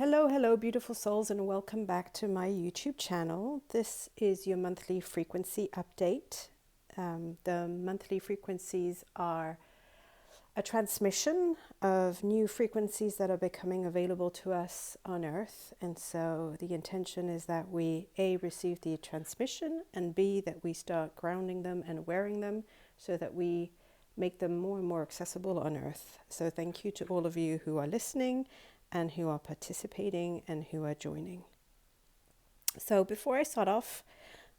Hello, beautiful souls, and welcome back to my YouTube channel. This is your monthly frequency update. The monthly frequencies are a transmission of new frequencies that are becoming available to us on Earth. And so the intention is that we A, receive the transmission, and B, that we start grounding them and wearing them so that we make them more and more accessible on Earth. So thank you to all of you who are listening and who are participating and who are joining. So before I start off,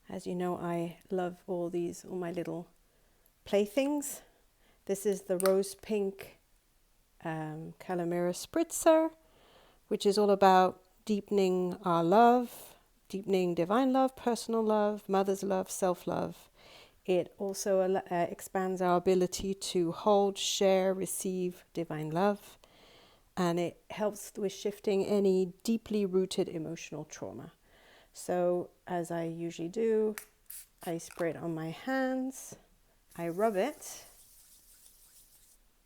as you know, I love all my little playthings. This is the rose pink Calamera Spritzer, which is all about deepening our love, deepening divine love, personal love, mother's love, self-love. It also expands our ability to hold, share, receive divine love. And it helps with shifting any deeply rooted emotional trauma. So as I usually do, I spray it on my hands, I rub it,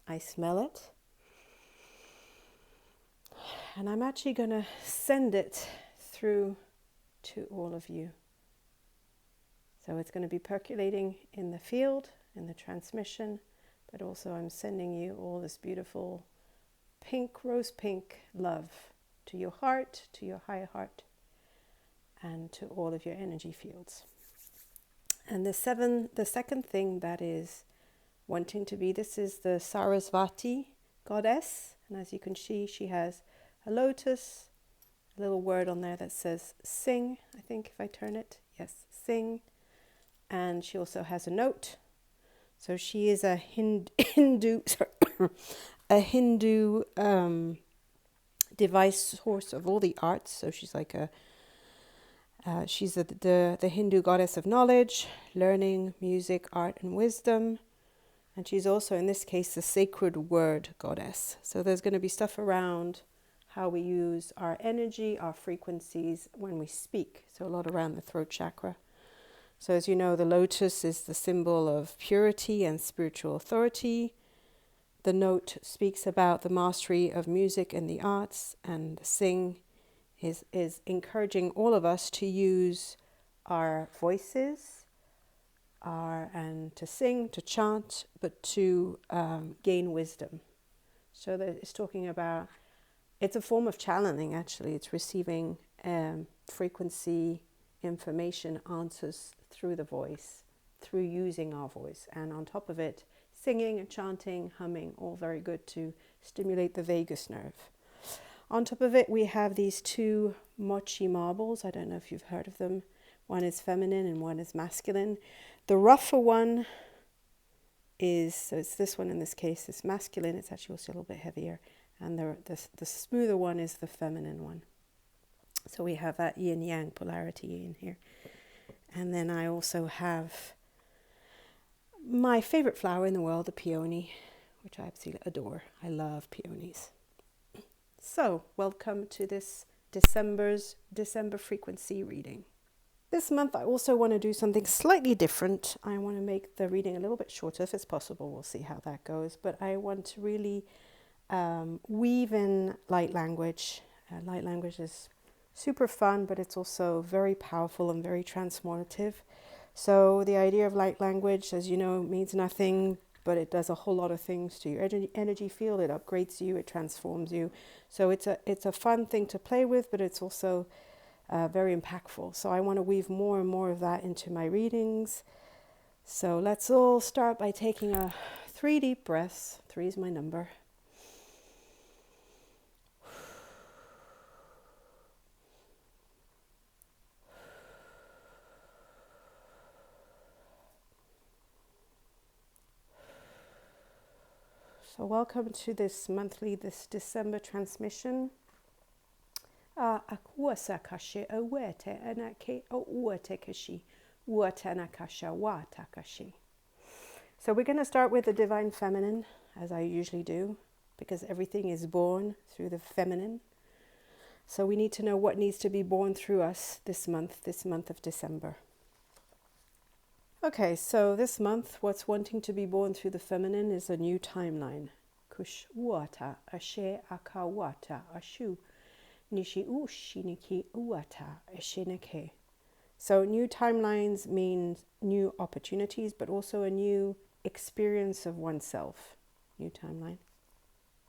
I smell it, and I'm actually going to send it through to all of you. So it's going to be percolating in the field, in the transmission, but also I'm sending you all this beautiful pink, rose pink love to your heart, to your higher heart, and to all of your energy fields. And the second thing that is wanting to be, this is the Sarasvati goddess. And as you can see, she has a lotus, a little word on there that says sing, I think if I turn it, yes, sing. And she also has a note. So she is a Hindu a Hindu device source of all the arts. So she's like she's the Hindu goddess of knowledge, learning, music, art, and wisdom. And she's also, in this case, the sacred word goddess. So there's going to be stuff around how we use our energy, our frequencies when we speak. So a lot around the throat chakra. So as you know, the lotus is the symbol of purity and spiritual authority. The note speaks about the mastery of music and the arts, and the sing is encouraging all of us to use our voices and to sing, to chant, but to gain wisdom. So that it's talking about, it's a form of channeling actually. It's receiving frequency, information, answers through the voice, through using our voice. And on top of it, singing and chanting, humming, all very good to stimulate the vagus nerve. On top of it, we have these two mochi marbles. I don't know if you've heard of them. One is feminine and one is masculine. The rougher one so it's this one in this case, is masculine. It's actually also a little bit heavier. And the smoother one is the feminine one. So we have that yin-yang polarity in here. And then I also have my favorite flower in the world, the peony, which I absolutely adore. I love peonies. So, welcome to this December frequency reading. This month I also want to do something slightly different. I want to make the reading a little bit shorter if it's possible. We'll see how that goes. But I want to really weave in light language. Light language is super fun, but it's also very powerful and very transformative. So the idea of light language, as you know, means nothing, but it does a whole lot of things to your energy field. It upgrades you, it transforms you. So it's a fun thing to play with, but it's also very impactful. So I want to weave more and more of that into my readings. So let's all start by taking 3 deep breaths. 3 is my number. So welcome to this December transmission. So we're going to start with the Divine Feminine, as I usually do, because everything is born through the feminine. So we need to know what needs to be born through us this month of December. Okay, so this month, what's wanting to be born through the feminine is a new timeline. Kush wata, ashe akawata, ashu. Nishi u shiniki uata eshineke. So new timelines means new opportunities, but also a new experience of oneself. New timeline.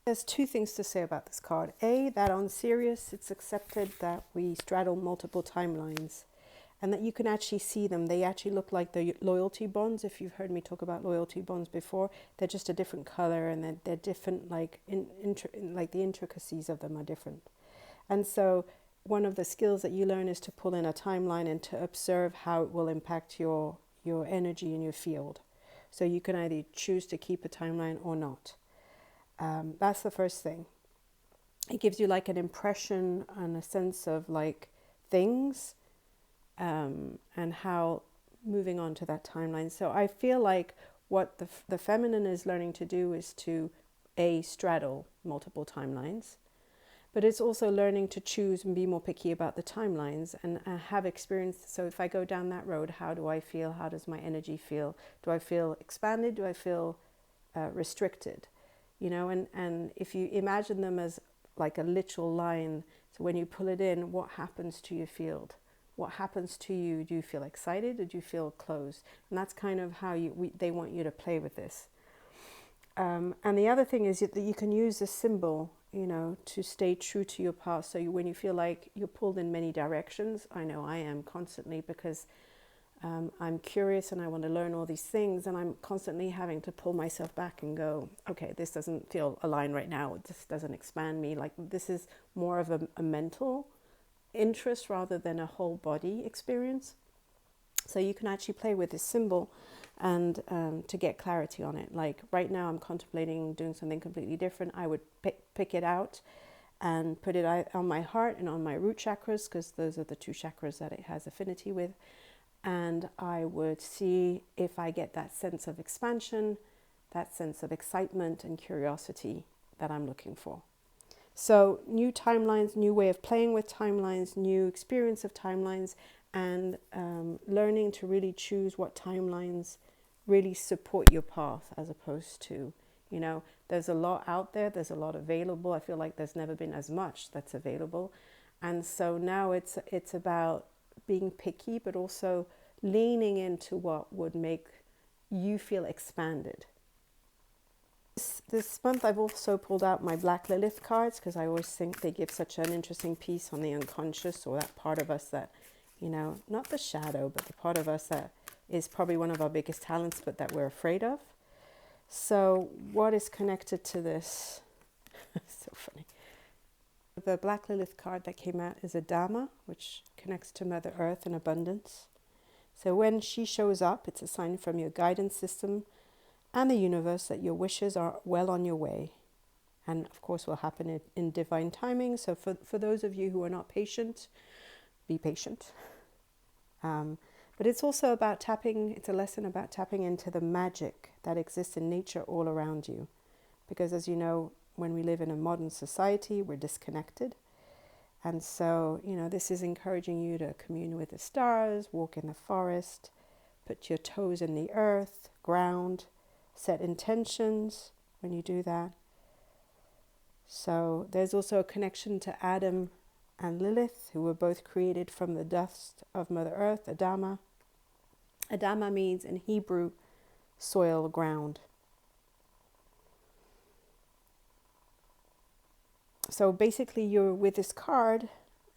There's two things to say about this card. A, that on Sirius, it's accepted that we straddle multiple timelines and that you can actually see them. They actually look like the loyalty bonds. If you've heard me talk about loyalty bonds before, they're just a different color and they're different, like like the intricacies of them are different. And so one of the skills that you learn is to pull in a timeline and to observe how it will impact your energy in your field. So you can either choose to keep a timeline or not. That's the first thing. It gives you like an impression and a sense of like things and how moving on to that timeline. So I feel like what the feminine is learning to do is to straddle multiple timelines, but it's also learning to choose and be more picky about the timelines and have experience. So if I go down that road, how do I feel? How does my energy feel? Do I feel expanded? Do I feel restricted? You know, and if you imagine them as like a literal line, so when you pull it in, what happens to your field? What happens to you? Do you feel excited or do you feel closed? And that's kind of how they want you to play with this. And the other thing is that you can use a symbol, you know, to stay true to your path. So when you feel like you're pulled in many directions, I know I am constantly, because I'm curious and I want to learn all these things, and I'm constantly having to pull myself back and go, okay, this doesn't feel aligned right now. This doesn't expand me. Like this is more of a mental interest rather than a whole body experience. So you can actually play with this symbol and to get clarity on it. Like right now I'm contemplating doing something completely different. I would pick it out and put it on my heart and on my root chakras, because those are the two chakras that it has affinity with. And I would see if I get that sense of expansion, that sense of excitement and curiosity that I'm looking for. So new timelines, new way of playing with timelines, new experience of timelines, and learning to really choose what timelines really support your path, as opposed to, you know, there's a lot out there, there's a lot available. I feel like there's never been as much that's available. And so now it's about being picky, but also leaning into what would make you feel expanded. This month I've also pulled out my Black Lilith cards, because I always think they give such an interesting piece on the unconscious, or that part of us that, you know, not the shadow, but the part of us that is probably one of our biggest talents, but that we're afraid of. So what is connected to this? So funny. The Black Lilith card that came out is a Dharma, which connects to Mother Earth and abundance. So when she shows up, it's a sign from your guidance system and the universe that your wishes are well on your way. And of course will happen in divine timing. So for those of you who are not patient, be patient. But it's also about it's a lesson about tapping into the magic that exists in nature all around you. Because as you know, when we live in a modern society, we're disconnected. And so, you know, this is encouraging you to commune with the stars, walk in the forest, put your toes in the earth, ground, set intentions when you do that. So there's also a connection to Adam and Lilith, who were both created from the dust of Mother Earth, Adama. Adama means in Hebrew, soil, ground. So basically you're with this card,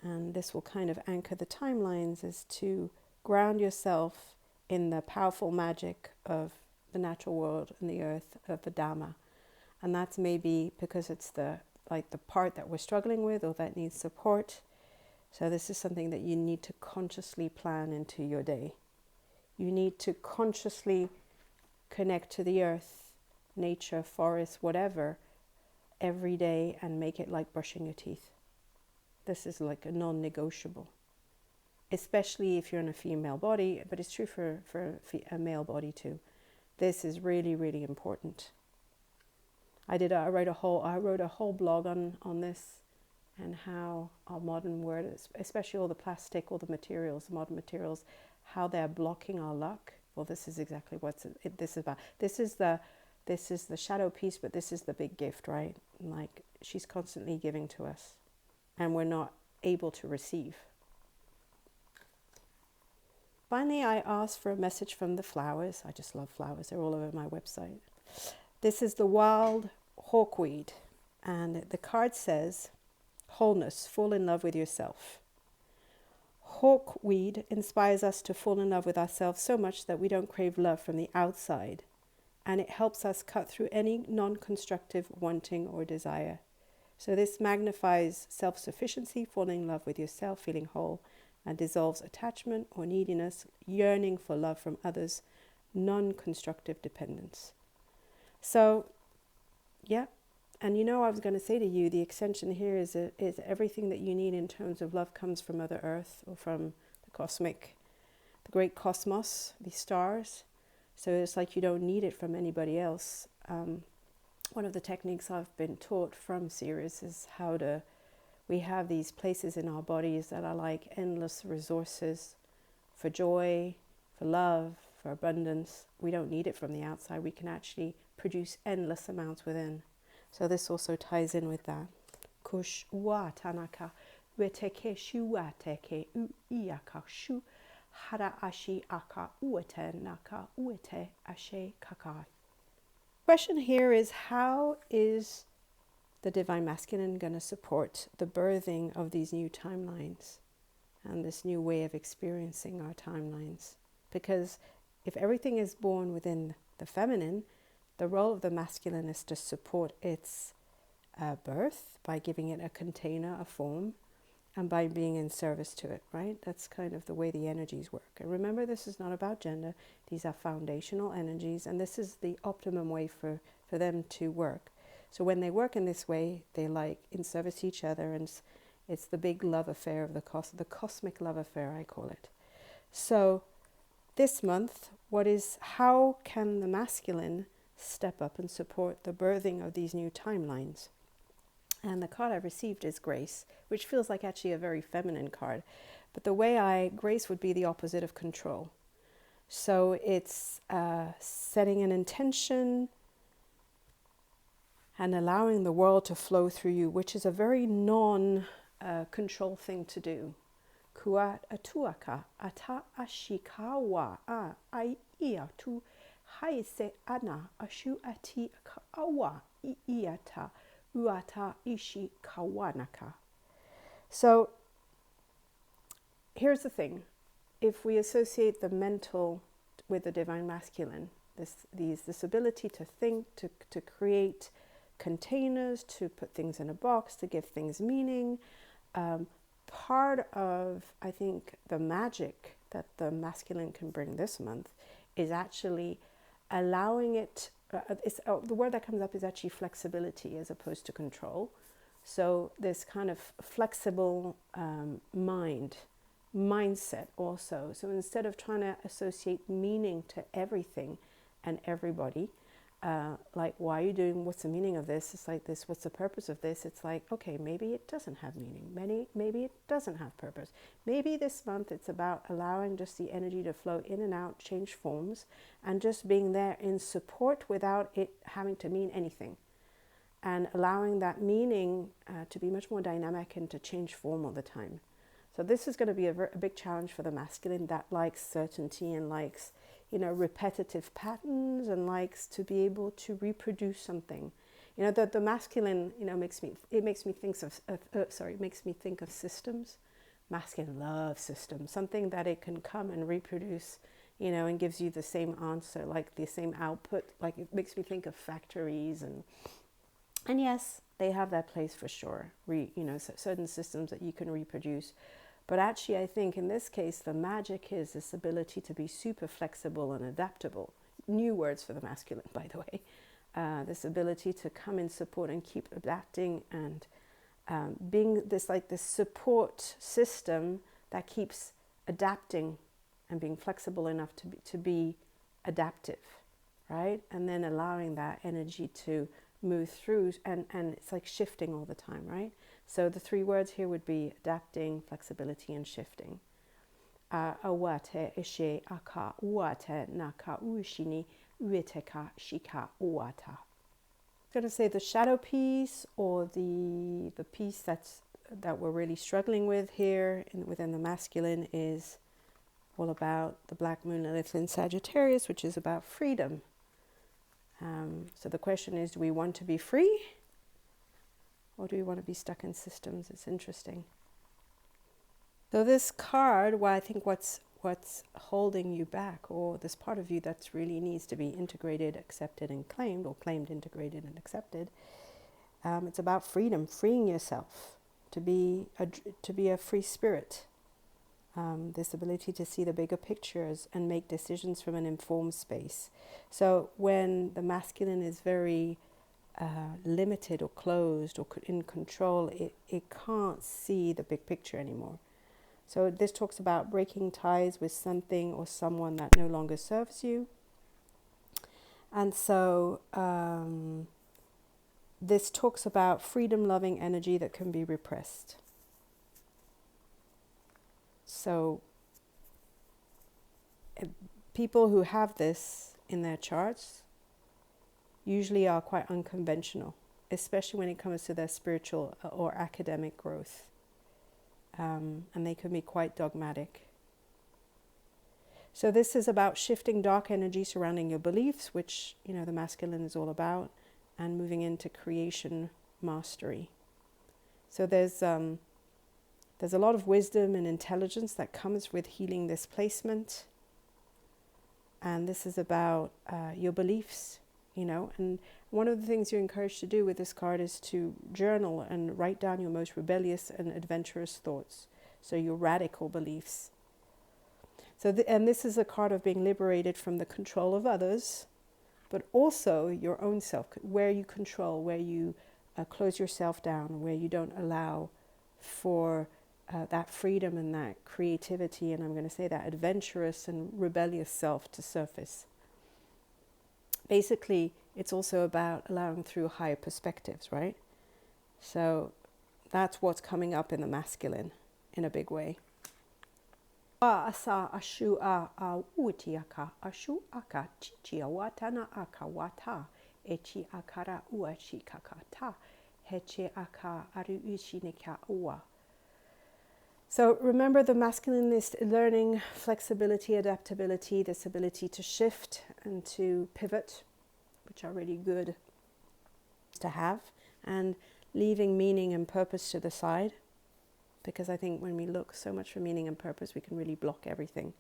and this will kind of anchor the timelines, is to ground yourself in the powerful magic of the natural world and the earth, of the Dhamma. And that's maybe because it's the part that we're struggling with or that needs support. So this is something that you need to consciously plan into your day. You need to consciously connect to the earth, nature, forest, whatever, every day, and make it like brushing your teeth. This is like a non-negotiable, especially if you're in a female body, but it's true for a male body too. This is really, really important. I wrote a whole blog on this, and how our modern world, especially all the plastic, all the materials, the modern materials, how they're blocking our luck. Well, this is exactly what this is about. This is the shadow piece, but this is the big gift, right? Like she's constantly giving to us. and we're not able to receive. Finally, I asked for a message from the flowers. I just love flowers. They're all over my website. This is the wild hawkweed. And the card says, wholeness, fall in love with yourself. Hawkweed inspires us to fall in love with ourselves so much that we don't crave love from the outside. And it helps us cut through any non-constructive wanting or desire. So this magnifies self-sufficiency, falling in love with yourself, feeling whole, and dissolves attachment or neediness, yearning for love from others, non-constructive dependence. So, yeah, and I was going to say to you, the extension here is everything that you need in terms of love comes from Mother Earth or from the great cosmos, the stars. So it's like you don't need it from anybody else. One of the techniques I've been taught from Sirius is we have these places in our bodies that are like endless resources for joy, for love, for abundance. We don't need it from the outside. We can actually produce endless amounts within. So this also ties in with that. Kush wa tanaka weteke shu wateke iaka shu hara ashi aka uete naka uete ashe kakai. Question here is, how is the Divine Masculine going to support the birthing of these new timelines and this new way of experiencing our timelines? Because if everything is born within the feminine, the role of the masculine is to support its birth by giving it a container, a form, and by being in service to it, right? That's kind of the way the energies work. And remember, this is not about gender. These are foundational energies, and this is the optimum way for them to work. So when they work in this way, they like in service to each other, and it's the big love affair of the cosmic love affair, I call it. So this month, how can the masculine step up and support the birthing of these new timelines? And the card I received is Grace, which feels like actually a very feminine card. But Grace would be the opposite of control. So it's setting an intention and allowing the world to flow through you, which is a very non-control thing to do. Kuat atuaka ata ashikawa a ai ia tu haise ana ashu ati kawa iata uata ishi kawanaka. So here's the thing. If we associate the mental with the Divine Masculine, this ability to think, to create containers, to put things in a box, to give things meaning, part of, I think, the magic that the masculine can bring this month is actually allowing it. The word that comes up is actually flexibility as opposed to control. So this kind of flexible mindset also. So instead of trying to associate meaning to everything and everybody, like, why are you doing, what's the meaning of this? It's like this, what's the purpose of this? It's like, okay, maybe it doesn't have meaning. Maybe it doesn't have purpose. Maybe this month it's about allowing just the energy to flow in and out, change forms, and just being there in support without it having to mean anything. And allowing that meaning to be much more dynamic and to change form all the time. So this is going to be a big challenge for the masculine that likes certainty and likes, repetitive patterns and likes to be able to reproduce something. The masculine, makes me think of systems. Masculine loves systems, something that it can come and reproduce, and gives you the same answer, like the same output. Like, it makes me think of factories and yes, they have that place for sure. Certain systems that you can reproduce. But actually, I think in this case, the magic is this ability to be super flexible and adaptable. New words for the masculine, by the way. This ability to come in support and keep adapting and being this support system that keeps adapting and being flexible enough to be adaptive, right? And then allowing that energy to move through, and it's like shifting all the time, right? So the three words here would be adapting, flexibility, and shifting. Awate ishe aka uate naka ushini ueteka shika uata. I'm going to say the shadow piece, or the piece that's that we're really struggling with here within the masculine is all about the Black Moon Lilith in Sagittarius, which is about freedom. So the question is, do we want to be free, or do we want to be stuck in systems? It's interesting. So this card, well, I think what's holding you back, or this part of you that really needs to be integrated, accepted, and claimed, or claimed, integrated, and accepted. It's about freedom, freeing yourself to be a free spirit. This ability to see the bigger pictures and make decisions from an informed space. So when the masculine is very limited or closed or in control, it can't see the big picture anymore. So this talks about breaking ties with something or someone that no longer serves you. And so this talks about freedom-loving energy that can be repressed. So people who have this in their charts usually are quite unconventional, especially when it comes to their spiritual or academic growth. And they can be quite dogmatic. So this is about shifting dark energy surrounding your beliefs, which, you know, the masculine is all about, and moving into creation mastery. So there's a lot of wisdom and intelligence that comes with healing this placement. And this is about your beliefs, you know. And one of the things you're encouraged to do with this card is to journal and write down your most rebellious and adventurous thoughts. So your radical beliefs. So and this is a card of being liberated from the control of others, but also your own self, where you control, where you close yourself down, where you don't allow for that freedom and that creativity, and I'm going to say that adventurous and rebellious self to surface. Basically, it's also about allowing through higher perspectives, right? So that's what's coming up in the masculine in a big way. Asa ashu a utiaka ashu aka chichi watana aka wata echi akara uachi kakata heche aka aru ushinika uwa. So remember, the masculine is learning flexibility, adaptability, this ability to shift and to pivot, which are really good to have, and leaving meaning and purpose to the side. Because I think when we look so much for meaning and purpose, we can really block everything.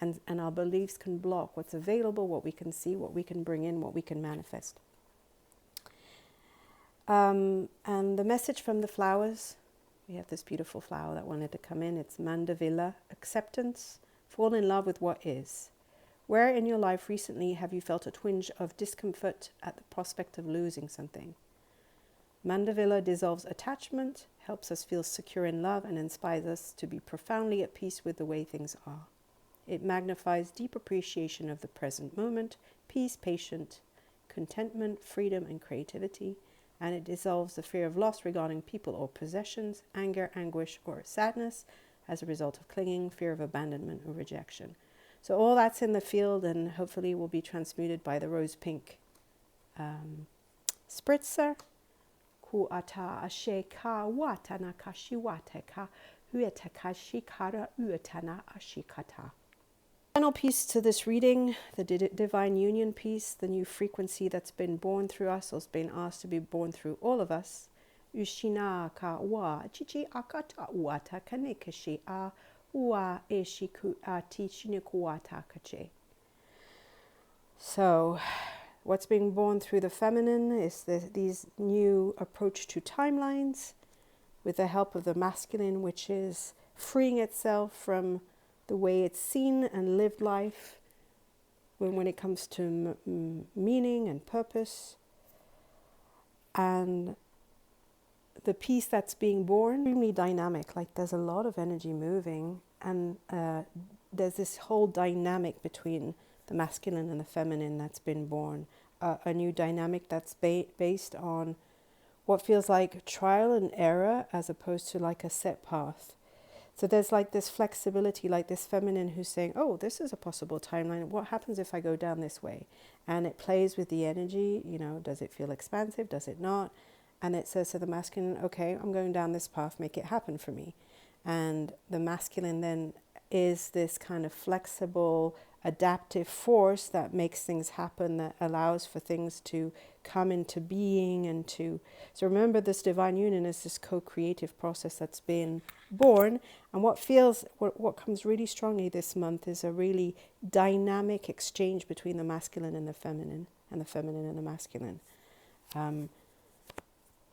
And our beliefs can block what's available, what we can see, what we can bring in, what we can manifest. And the message from the flowers, we have this beautiful flower that wanted to come in. It's Mandavilla, acceptance, fall in love with what is. Where in your life recently have you felt a twinge of discomfort at the prospect of losing something? Mandavilla dissolves attachment, helps us feel secure in love, and inspires us to be profoundly at peace with the way things are. It magnifies deep appreciation of the present moment, peace, patience, contentment, freedom, and creativity, and it dissolves the fear of loss regarding people or possessions, anger, anguish, or sadness as a result of clinging, fear of abandonment or rejection. So all that's in the field, and hopefully will be transmuted by the rose pink spritzer. Kuata ashe ka watana kashi wateka huetaka shikara uetana ashikata. Final piece to this reading, the divine union piece, the new frequency that's been born through us, or has been asked to be born through all of us. Ushina ka wa chichi akata uata kanekashi a ua eshiku ati shinikuata kache. So what's being born through the feminine is these new approach to timelines with the help of the masculine, which is freeing itself from the way it's seen and lived life when it comes to meaning and purpose. And the piece that's being born, extremely dynamic, like there's a lot of energy moving, and there's this whole dynamic between the masculine and the feminine that's been born, a new dynamic that's based on what feels like trial and error as opposed to like a set path. So there's like this flexibility, like this feminine who's saying, oh, this is a possible timeline. What happens if I go down this way? And it plays with the energy, you know, does it feel expansive? Does it not? And it says to the masculine, okay, I'm going down this path, make it happen for me. And the masculine then is this kind of flexible, adaptive force that makes things happen, that allows for things to come into being and to... So remember, this divine union is this co-creative process that's been born. And what comes really strongly this month is a really dynamic exchange between the masculine and the feminine, and the feminine and the masculine.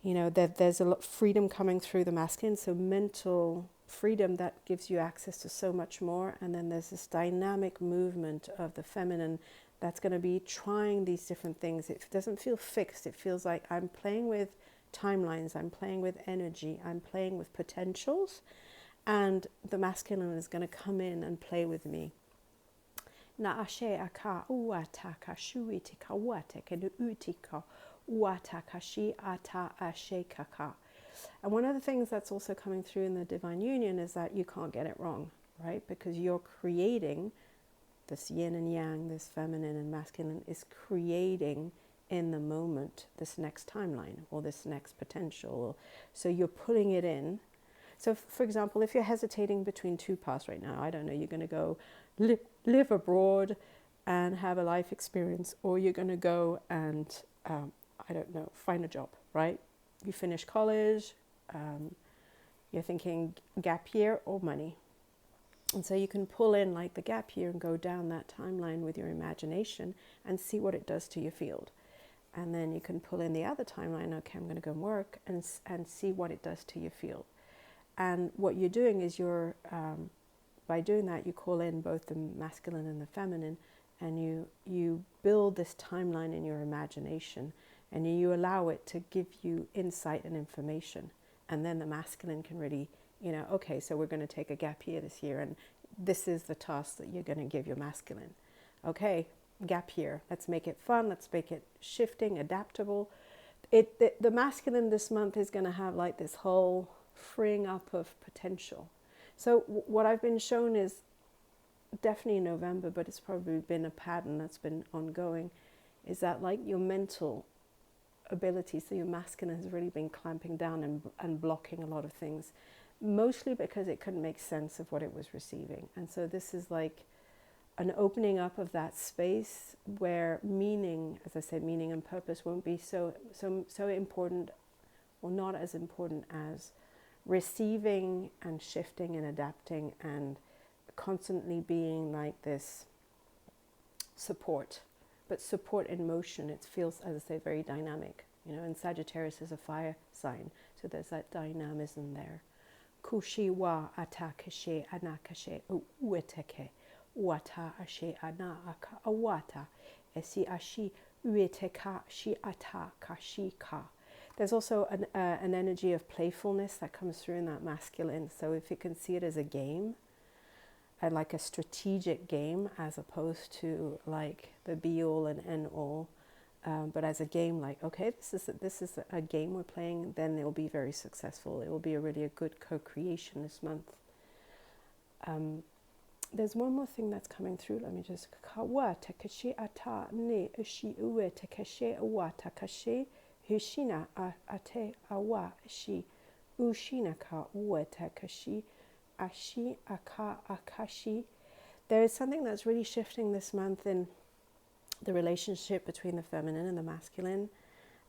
There's a lot of freedom coming through the masculine, so mental freedom that gives you access to so much more. And then there's this dynamic movement of the feminine that's going to be trying these different things. It doesn't feel fixed. It feels like I'm playing with timelines, I'm playing with energy, I'm playing with potentials, and the masculine is going to come in and play with me. Na ashe aka uata kashui tika wate kenu utika uata kashi ata ashe kaka. And one of the things that's also coming through in the divine union is that you can't get it wrong, right? Because you're creating this yin and yang, this feminine and masculine is creating in the moment this next timeline or this next potential. So you're putting it in. So for example, if you're hesitating between two paths right now, I don't know, you're going to go live abroad and have a life experience, or you're going to go and, I don't know, find a job, right? You finish college, you're thinking gap year or money. And so you can pull in like the gap year and go down that timeline with your imagination and see what it does to your field. And then you can pull in the other timeline, okay, I'm going to go and work and see what it does to your field. And what you're doing is by doing that, you call in both the masculine and the feminine, and you build this timeline in your imagination, and you allow it to give you insight and information. And then the masculine can really, okay, so we're going to take a gap year this year, and this is the task that you're going to give your masculine. Okay, gap year, let's make it fun, let's make it shifting, adaptable. The masculine this month is going to have like this whole freeing up of potential. So what I've been shown is definitely in November, but it's probably been a pattern that's been ongoing, is that like your mental ability, so your masculine has really been clamping down and blocking a lot of things, mostly because it couldn't make sense of what it was receiving. And so this is like an opening up of that space where meaning, as I said, meaning and purpose won't be so important, or not as important as receiving and shifting and adapting and constantly being like this support. But support in motion, it feels, as I say, very dynamic. And Sagittarius is a fire sign, so there's that dynamism there. Kushi wa ata kashe anakashe ueteke wata ashe anaka awata esi ashi ueteka shi ata kashi ka. There's also an energy of playfulness that comes through in that masculine. So if you can see it as a game, and like a strategic game, as opposed to like the be all and end all, but as a game, like, okay, this is a game we're playing, then it will be very successful. It will be a good co-creation this month. There's one more thing that's coming through. Let me just kawata kashe ata ne ushi uwe takashe awata kashe hishina ate awa shi ushina ka uwe takashi ashi aka akashi. There is something that's really shifting this month in the relationship between the feminine and the masculine,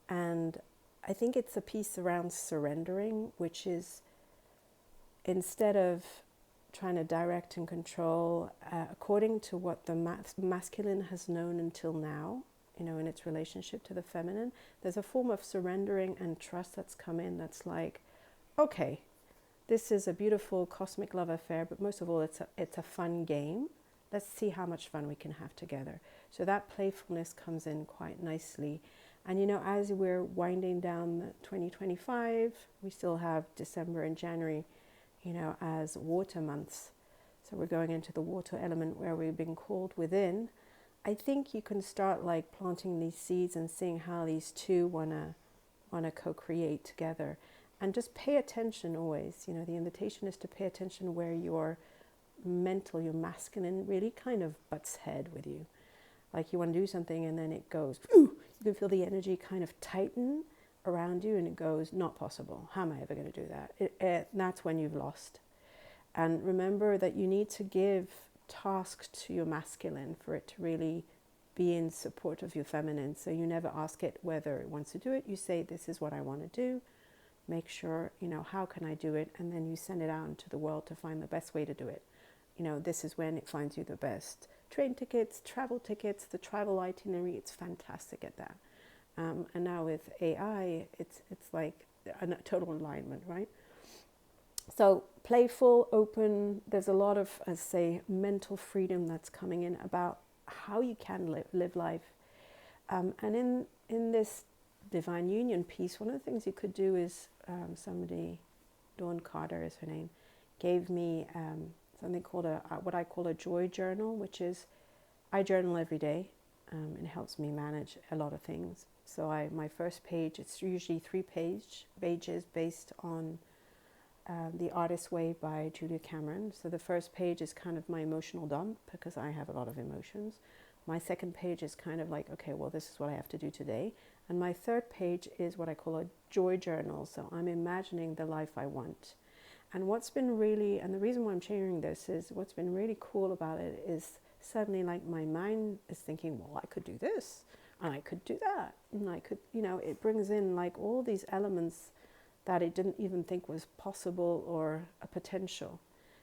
and I think it's a piece around surrendering, which is, instead of trying to direct and control according to what the masculine has known until now, in its relationship to the feminine, there's a form of surrendering and trust that's come in that's like, okay, this is a beautiful cosmic love affair, but most of all, it's a fun game. Let's see how much fun we can have together. So that playfulness comes in quite nicely. And as we're winding down 2025, we still have December and January, as water months. So we're going into the water element where we've been called within. I think you can start like planting these seeds and seeing how these two wanna co-create together. And just pay attention always. The invitation is to pay attention where your mental, your masculine really kind of butts head with you. Like you want to do something and then it goes, you can feel the energy kind of tighten, around you and it goes, not possible. How am I ever going to do that? That's when you've lost. And remember that you need to give tasks to your masculine for it to really be in support of your feminine. So you never ask it whether it wants to do it. You say, this is what I want to do. Make sure, how can I do it? And then you send it out into the world to find the best way to do it. This is when it finds you the best. Train tickets, travel tickets, the travel itinerary, it's fantastic at that. And now with AI, it's like a total alignment, right? So playful, open, there's a lot of, as say, mental freedom that's coming in about how you can live life. And in this divine union piece, one of the things you could do is somebody, Dawn Carter is her name, gave me something called what I call a joy journal, which is I journal every day. It helps me manage a lot of things. So my first page, it's usually 3 pages based on The Artist's Way by Julia Cameron. So the first page is kind of my emotional dump because I have a lot of emotions. My second page is kind of like, okay, well, this is what I have to do today. And my third page is what I call a joy journal. So I'm imagining the life I want. And what's been really, and the reason why I'm sharing this is what's been really cool about it is suddenly like my mind is thinking, well, I could do this and I could do that. And I could, it brings in like all these elements that it didn't even think was possible or a potential.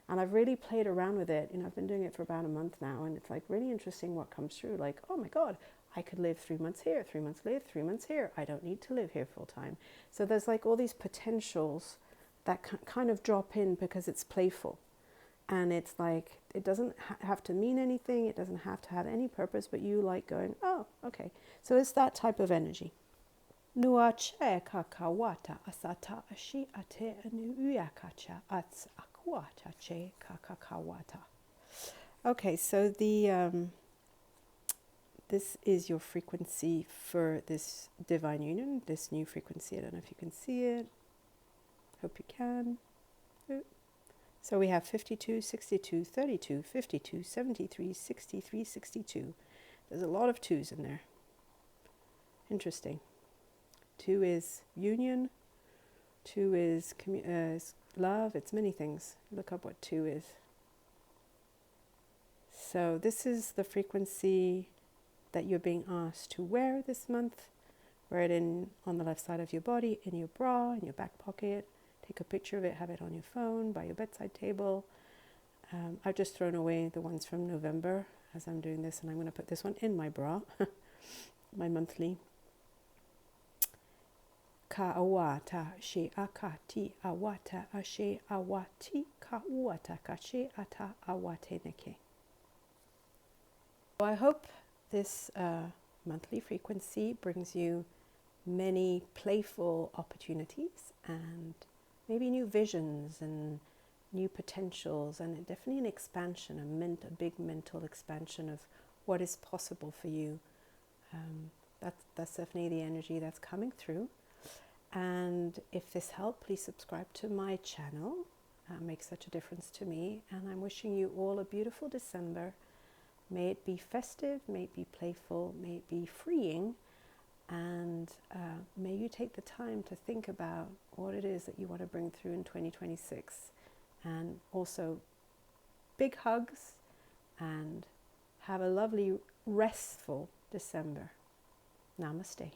And I've really played around with it. I've been doing it for about a month now, and it's like really interesting what comes through. Like, oh my God, I could live 3 months here, 3 months live, 3 months here. I don't need to live here full time. So there's like all these potentials that kind of drop in because it's playful. And it's like, it doesn't have to mean anything. It doesn't have to have any purpose, but you like going, oh, okay. So it's that type of energy. Nua che kakawata asata ashi ate anu uyakacha ats akwata che kakawata. Okay, so this is your frequency for this divine union, this new frequency. I don't know if you can see it. Hope you can. So we have 52, 62, 32, 52, 73, 63, 62. There's a lot of 2s in there. Interesting. 2 is union. 2 is love. It's many things. Look up what 2 is. So this is the frequency that you're being asked to wear this month. Wear it on the left side of your body, in your bra, in your back pocket. Take a picture of it, have it on your phone, by your bedside table. I've just thrown away the ones from November as I'm doing this, and I'm going to put this one in my bra, my monthly. Ka awata she akati awata ashe awati ka uata kashe ata awate neke. So I hope this monthly frequency brings you many playful opportunities and maybe new visions and new potentials, and definitely an expansion, a big mental expansion of what is possible for you. That's definitely the energy that's coming through. And if this helped, please subscribe to my channel. It makes such a difference to me. And I'm wishing you all a beautiful December. May it be festive, may it be playful, may it be freeing. And may you take the time to think about what it is that you want to bring through in 2026. And also, big hugs, and have a lovely, restful December. Namaste.